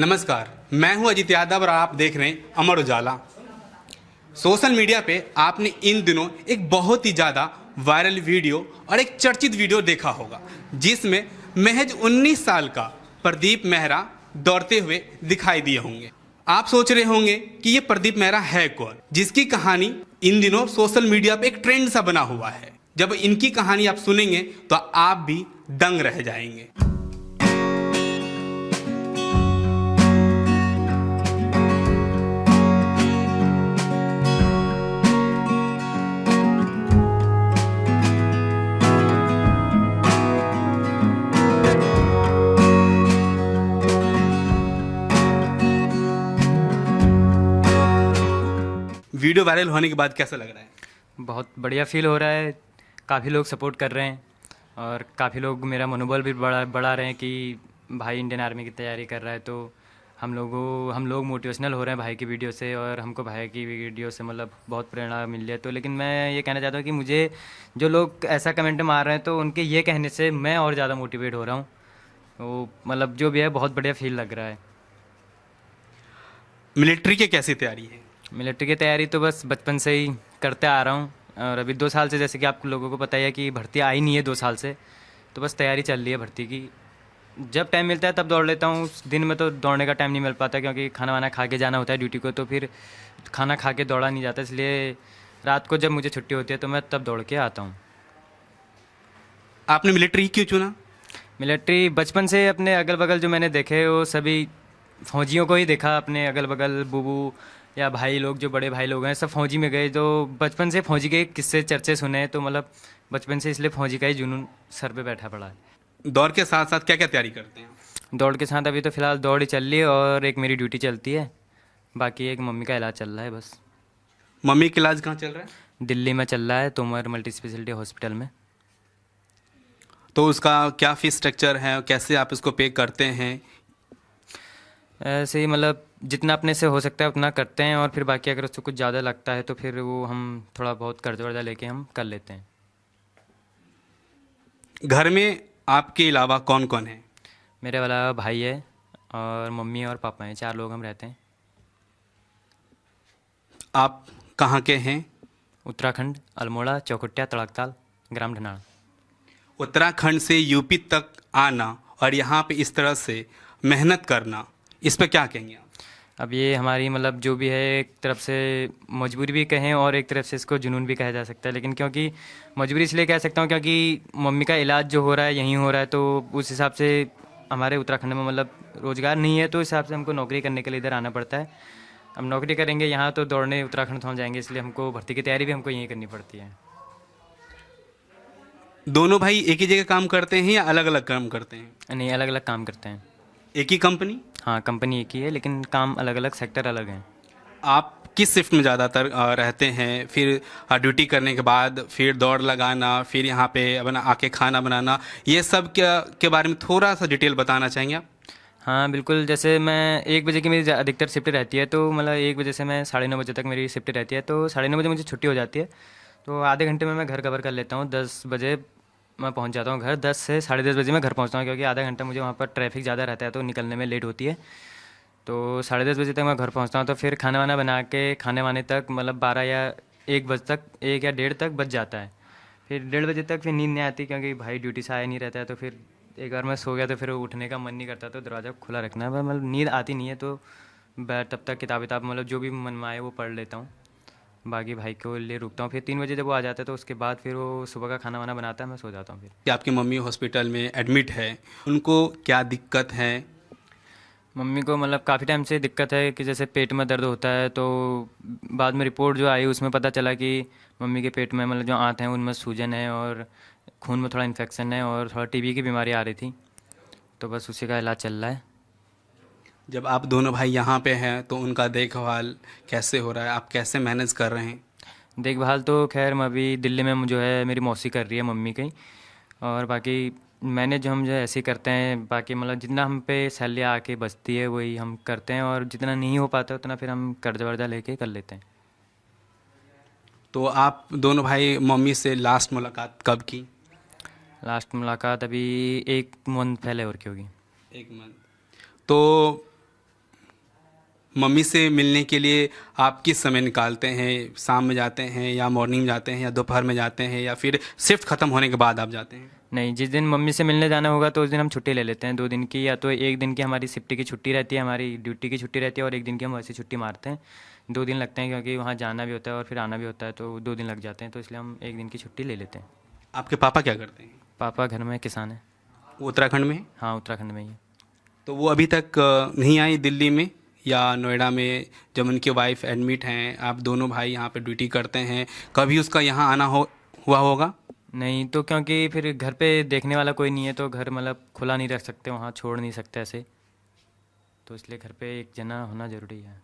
नमस्कार, मैं हूं अजित यादव और आप देख रहे हैं अमर उजाला। सोशल मीडिया पे आपने इन दिनों एक बहुत ही ज़्यादा वायरल वीडियो और एक चर्चित वीडियो देखा होगा, जिसमें महज 19 साल का प्रदीप मेहरा दौड़ते हुए दिखाई दिए होंगे। आप सोच रहे होंगे कि ये प्रदीप मेहरा है कौन, जिसकी कहानी इन दिनों सोशल मीडिया पे एक ट्रेंड सा बना हुआ है। जब इनकी कहानी आप सुनेंगे तो आप भी दंग रह जाएंगे। वीडियो वायरल होने के बाद कैसा लग रहा है? बहुत बढ़िया फील हो रहा है। काफ़ी लोग सपोर्ट कर रहे हैं और काफ़ी लोग मेरा मनोबल भी बढ़ा रहे हैं कि भाई इंडियन आर्मी की तैयारी कर रहा है। तो हम लोग मोटिवेशनल हो रहे हैं भाई की वीडियो से, और हमको भाई की वीडियो से मतलब बहुत प्रेरणा मिल रही है। तो लेकिन मैं ये कहना चाहता हूँ कि मुझे जो लोग ऐसा कमेंट मार रहे हैं तो उनके ये कहने से मैं और ज़्यादा मोटिवेट हो रहा हूँ। तो मतलब जो भी है बहुत बढ़िया फील लग रहा है। मिलिट्री की कैसी तैयारी है? मिलिट्री की तैयारी तो बस बचपन से ही करते आ रहा हूँ, और अभी 2 साल से, जैसे कि आप लोगों को पता ही है कि भर्ती आई नहीं है 2 साल से, तो बस तैयारी चल रही है भर्ती की। जब टाइम मिलता है तब दौड़ लेता हूँ। दिन में तो दौड़ने का टाइम नहीं मिल पाता क्योंकि खाना वाना खा के जाना होता है ड्यूटी को, तो फिर खाना खा के दौड़ा नहीं जाता, इसलिए रात को जब मुझे छुट्टी होती है तो मैं तब दौड़ के आता हूँ। आपने मिलिट्री क्यों चुना? मिलिट्री बचपन से अपने अगल बगल जो मैंने देखे वो सभी फौजियों को ही देखा, अपने अगल बगल बूबू या भाई लोग, जो बड़े भाई लोग हैं सब फौजी में गए, तो बचपन से फौजी के किस्से चर्चे सुने, तो मतलब बचपन से इसलिए फौजी का ही जुनून सर पे बैठा पड़ा है। दौड़ के साथ साथ क्या क्या तैयारी करते हैं? दौड़ के साथ अभी तो फ़िलहाल दौड़ ही चल रही है और एक मेरी ड्यूटी चलती है, बाकी एक मम्मी का इलाज चल रहा है बस। मम्मी का इलाज कहाँ चल रहा है? दिल्ली में चल रहा है, तोमर मल्टी स्पेशलिटी हॉस्पिटल में। तो उसका क्या फीस स्ट्रक्चर है, कैसे आप इसको पे करते हैं? ऐसे ही मतलब जितना अपने से हो सकता है उतना करते हैं, और फिर बाकी अगर उससे कुछ ज़्यादा लगता है तो फिर वो हम थोड़ा बहुत कर्ज वर्जा लेके हम कर लेते हैं। घर में आपके अलावा कौन कौन है? मेरे वाला भाई है और मम्मी और पापा हैं, 4 लोग हम रहते हैं। आप कहाँ के हैं? उत्तराखंड, अल्मोड़ा, चौखुटिया, तड़कताल, ग्राम ढनाड़। उत्तराखंड से यूपी तक आना और यहाँ पे इस तरह से मेहनत करना, इस पर क्या कहेंगे आप? अब ये हमारी मतलब जो भी है, एक तरफ से मजबूरी भी कहें और एक तरफ से इसको जुनून भी कहा जा सकता है। लेकिन क्योंकि मजबूरी इसलिए कह सकता हूँ क्योंकि मम्मी का इलाज जो हो रहा है यहीं हो रहा है, तो उस हिसाब से हमारे उत्तराखंड में मतलब रोज़गार नहीं है, तो इस हिसाब से हमको नौकरी करने के लिए इधर आना पड़ता है। हम नौकरी करेंगे यहाँ तो दौड़ने उत्तराखंड तो हम जाएंगे, इसलिए हमको भर्ती की तैयारी भी हमको यहीं करनी पड़ती है। दोनों भाई एक ही जगह काम करते हैं या अलग अलग काम करते हैं? नहीं, अलग अलग काम करते हैं। एक ही कंपनी? हाँ, कंपनी एक ही है लेकिन काम अलग अलग, सेक्टर अलग हैं। आप किस शिफ्ट में ज़्यादातर रहते हैं? फिर ड्यूटी करने के बाद फिर दौड़ लगाना, फिर यहाँ पे अपना आके खाना बनाना, ये सब क्या के बारे में थोड़ा सा डिटेल बताना चाहेंगे आप? हाँ बिल्कुल, जैसे मैं 1 बजे की मेरी अधिकतर शिफ्ट रहती है, तो मतलब 1 बजे से मैं 9:30 बजे तक मेरी शिफ्ट रहती है, तो 9:30 बजे मुझे छुट्टी हो जाती है। तो आधे घंटे में मैं घर कवर कर लेता हूँ। 10 बजे मैं पहुँच जाता हूँ घर, 10 से 10:30 बजे मैं घर पहुँचता हूँ, क्योंकि आधा घंटा मुझे वहाँ पर ट्रैफिक ज़्यादा रहता है तो निकलने में लेट होती है। तो 10:30 बजे तक मैं घर पहुँचता हूँ, तो फिर खाना वाना बना के खाने वाने तक मतलब 12 या 1 बजे तक, 1 या 1:30 तक बच जाता है। फिर 1:30 बजे तक फिर नींद नहीं आती क्योंकि भाई ड्यूटी से आया नहीं रहता है, तो फिर एक बार मैं सो गया तो फिर उठने का मन नहीं करता, तो दरवाज़ा खुला रखना है। मतलब नींद आती नहीं है, तो तब तक किताब मतलब जो भी मन में आए वो पढ़ लेता हूँ। बाकी भाई के लिए रुकता हूँ, फिर 3 बजे जब वो आ जाता है तो उसके बाद फिर वो सुबह का खाना वाना बनाता है, मैं सो जाता हूँ फिर। कि आपकी मम्मी हॉस्पिटल में एडमिट है, उनको क्या दिक्कत है? मम्मी को मतलब काफ़ी टाइम से दिक्कत है कि जैसे पेट में दर्द होता है, तो बाद में रिपोर्ट जो आई उसमें पता चला कि मम्मी के पेट में मतलब जो आंत हैं उनमें सूजन है और खून में थोड़ा इन्फेक्शन है और थोड़ा टीबी की बीमारी आ रही थी, तो बस उसी का इलाज चल रहा है। जब आप दोनों भाई यहाँ पे हैं तो उनका देखभाल कैसे हो रहा है, आप कैसे मैनेज कर रहे हैं? देखभाल तो खैर मैं अभी दिल्ली में जो है मेरी मौसी कर रही है मम्मी की, और बाकी मैनेज हम जो है ऐसे ही करते हैं। बाकी मतलब जितना हम पे सैलरी आके बचती है वही हम करते हैं, और जितना नहीं हो पाता उतना फिर हम कर्जा वर्जा लेके कर लेते हैं। तो आप दोनों भाई मम्मी से लास्ट मुलाकात कब की? लास्ट मुलाकात अभी 1 मंथ पहले और की होगी। 1 मंथ। तो मम्मी से मिलने के लिए आप किस समय निकालते हैं? शाम में जाते हैं या मॉर्निंग में जाते हैं या दोपहर में जाते हैं या फिर शिफ्ट ख़त्म होने के बाद आप जाते हैं? नहीं, जिस दिन मम्मी से मिलने जाना होगा तो उस दिन हम छुट्टी ले लेते हैं 2 दिन की, या तो 1 दिन की हमारी शिफ्ट की छुट्टी रहती है, हमारी ड्यूटी की छुट्टी रहती है, और 1 दिन की हम वैसे छुट्टी मारते हैं। 2 दिन लगते हैं क्योंकि वहाँ जाना भी होता है और फिर आना भी होता है, तो 2 दिन लग जाते हैं, तो इसलिए हम 1 दिन की छुट्टी ले लेते हैं। आपके पापा क्या करते हैं? पापा घर में किसान हैं। वो उत्तराखंड में है? हाँ, उत्तराखंड में ही है। तो वो अभी तक नहीं आई दिल्ली में या नोएडा में? जब उनकी वाइफ एडमिट हैं, आप दोनों भाई यहाँ पे ड्यूटी करते हैं, कभी उसका यहाँ आना हुआ होगा? नहीं, तो क्योंकि फिर घर पे देखने वाला कोई नहीं है, तो घर मतलब खुला नहीं रख सकते, वहाँ छोड़ नहीं सकते ऐसे, तो इसलिए घर पे एक जना होना ज़रूरी है।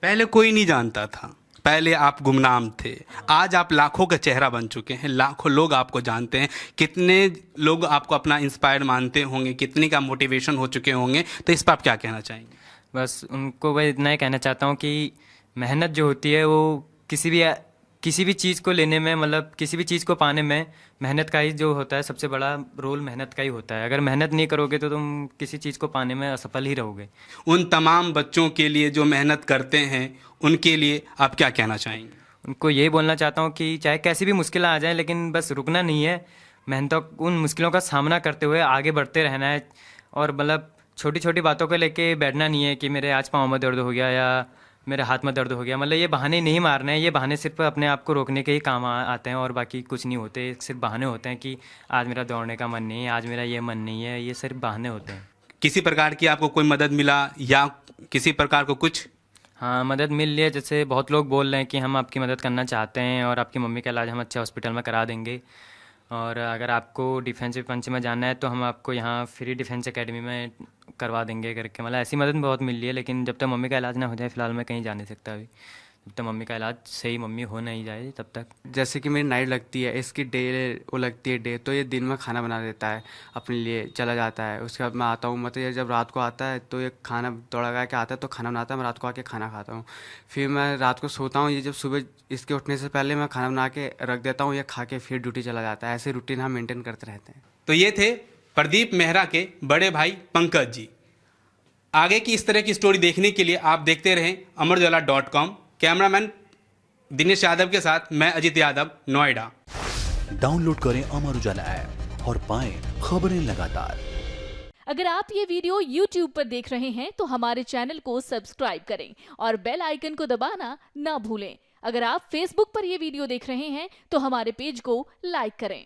पहले कोई नहीं जानता था, पहले आप गुमनाम थे, आज आप लाखों का चेहरा बन चुके हैं, लाखों लोग आपको जानते हैं। कितने लोग आपको अपना इंस्पायर मानते होंगे, कितने का मोटिवेशन हो चुके होंगे, तो इस पर आप क्या कहना चाहेंगे? बस उनको मैं इतना ही कहना चाहता हूँ कि मेहनत जो होती है वो किसी भी चीज़ को लेने में, मतलब किसी भी चीज़ को पाने में मेहनत का ही जो होता है, सबसे बड़ा रोल मेहनत का ही होता है। अगर मेहनत नहीं करोगे तो तुम किसी चीज़ को पाने में असफल ही रहोगे। उन तमाम बच्चों के लिए जो मेहनत करते हैं, उनके लिए आप क्या कहना चाहेंगे? उनको यही बोलना चाहता हूँ कि चाहे कैसी भी मुश्किलें आ जाएं, लेकिन बस रुकना नहीं है, मेहनतों उन मुश्किलों का सामना करते हुए आगे बढ़ते रहना है, और मतलब छोटी छोटी बातों को लेके बैठना नहीं है कि मेरे आज पाँव में दर्द हो गया या मेरे हाथ में दर्द हो गया। मतलब ये बहाने नहीं मारने हैं, ये बहाने सिर्फ अपने आप को रोकने के ही काम आते हैं, और बाकी कुछ नहीं होते। सिर्फ बहाने होते हैं कि आज मेरा दौड़ने का मन नहीं है, आज मेरा ये मन नहीं है, ये सिर्फ बहाने होते हैं। किसी प्रकार की आपको कोई मदद मिला या किसी प्रकार को कुछ? हाँ, मदद मिल रही है। जैसे बहुत लोग बोल रहे हैं कि हम आपकी मदद करना चाहते हैं और आपकी मम्मी का इलाज हम अच्छे हॉस्पिटल में करा देंगे, और अगर आपको डिफेंस विफेंस में जाना है तो हम आपको यहाँ फ्री डिफेंस एकेडमी में करवा देंगे करके, मतलब ऐसी मदद बहुत मिल रही है। लेकिन जब तक मम्मी का इलाज ना हो जाए, फिलहाल मैं कहीं जा नहीं सकता अभी, जब तक मम्मी का इलाज सही मम्मी हो नहीं जाए तब तक। जैसे कि मेरी नाइट लगती है, इसकी डे वो लगती है डे, तो ये दिन में खाना बना देता है, अपने लिए चला जाता है। उसके बाद मैं आता हूँ, मतलब ये जब रात को आता है तो ये खाना दौड़ा के आता है तो खाना बनाता है, मैं रात को आके खाना खाता हूँ। फिर मैं रात को सोता हूँ, ये जब सुबह इसके उठने से पहले मैं खाना बना के रख देता हूँ, ये खा के फिर ड्यूटी चला जाता है। ऐसे रूटीन हम मेंटेन करते रहते हैं। तो ये थे प्रदीप मेहरा के बड़े भाई पंकज जी। आगे की इस तरह की स्टोरी देखने के लिए आप देखते रहें amarujala.com। कैमरामैन दिनेश यादव के साथ मैं अजित यादव, नोएडा। डाउनलोड करें अमर उजाला ऐप और पाएं खबरें लगातार। अगर आप ये वीडियो YouTube पर देख रहे हैं तो हमारे चैनल को सब्सक्राइब करें और बेल आइकन को दबाना ना भूलें। अगर आप Facebook पर ये वीडियो देख रहे हैं तो हमारे पेज को लाइक करें।